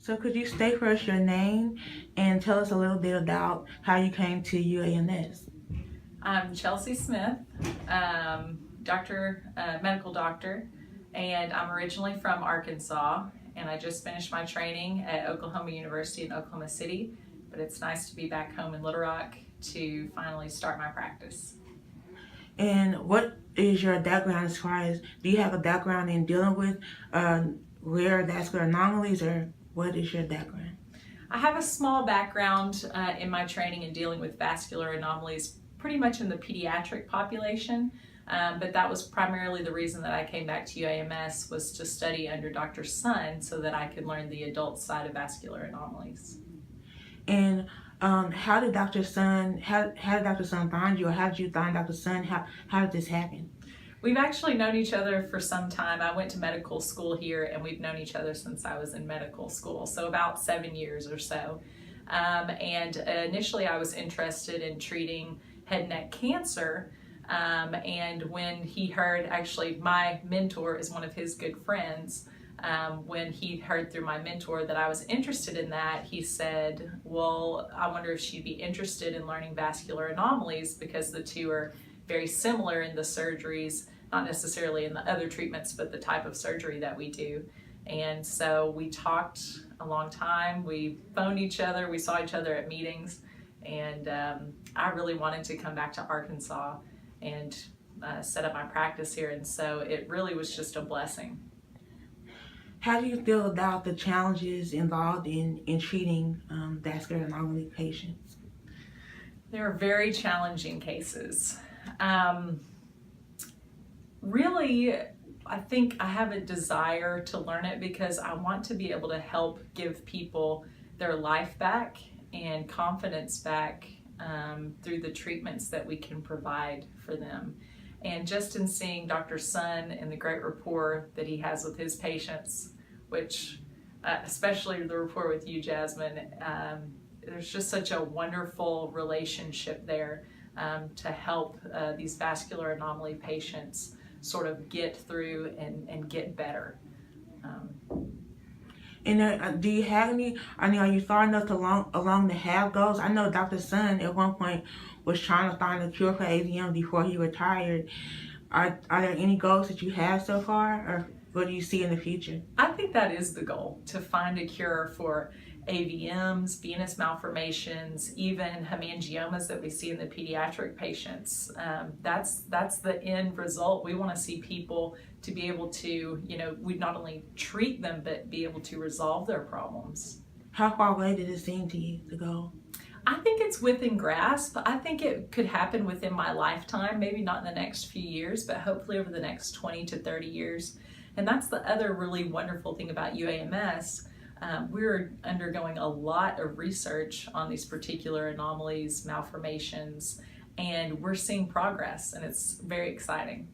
So could you state for us your name and tell us a little bit about how you came to UAMS? I'm Chelsey Smith, medical doctor, and I'm originally from Arkansas, and I just finished my training at Oklahoma University in Oklahoma City, but it's nice to be back home in Little Rock to finally start my practice. And what is your background as far as, do you have a background in dealing with rare vascular anomalies, or what is your background? I have a small background in my training in dealing with vascular anomalies, pretty much in the pediatric population, but that was primarily the reason that I came back to UAMS, was to study under Dr. Sun so that I could learn the adult side of vascular anomalies. And how did Dr. Sun find you, or how did you find Dr. Sun? How did this happen? We've actually known each other for some time. I went to medical school here, and we've known each other since I was in medical school, so about 7 years or so. And initially I was interested in treating head and neck cancer, and when he heard, actually my mentor is one of his good friends, when he heard through my mentor that I was interested in that, he said, well, I wonder if she'd be interested in learning vascular anomalies, because the two are very similar in the surgeries, not necessarily in the other treatments, but the type of surgery that we do. And so we talked a long time, we phoned each other, we saw each other at meetings, and I really wanted to come back to Arkansas and set up my practice here, and so it really was just a blessing. How do you feel about the challenges involved in treating vascular anomaly patients? They are very challenging cases. Really, I think I have a desire to learn it because I want to be able to help give people their life back and confidence back through the treatments that we can provide for them. And just in seeing Dr. Sun and the great rapport that he has with his patients, which especially the rapport with you, Jasmine, there's just such a wonderful relationship there to help these vascular anomaly patients sort of get through and get better. And do you have any, are you far enough along to have goals? I know Dr. Sun at one point was trying to find a cure for AVM before he retired. Are there any goals that you have so far, or what do you see in the future? I think that is the goal, to find a cure for AVMs, venous malformations, even hemangiomas that we see in the pediatric patients. That's the end result. We want to see people to be able to, we not only treat them, but be able to resolve their problems. How far away did it seem to you to go? I think it's within grasp. I think it could happen within my lifetime, maybe not in the next few years, but hopefully over the next 20 to 30 years. And that's the other really wonderful thing about UAMS. We're undergoing a lot of research on these particular anomalies, malformations, and we're seeing progress, and it's very exciting.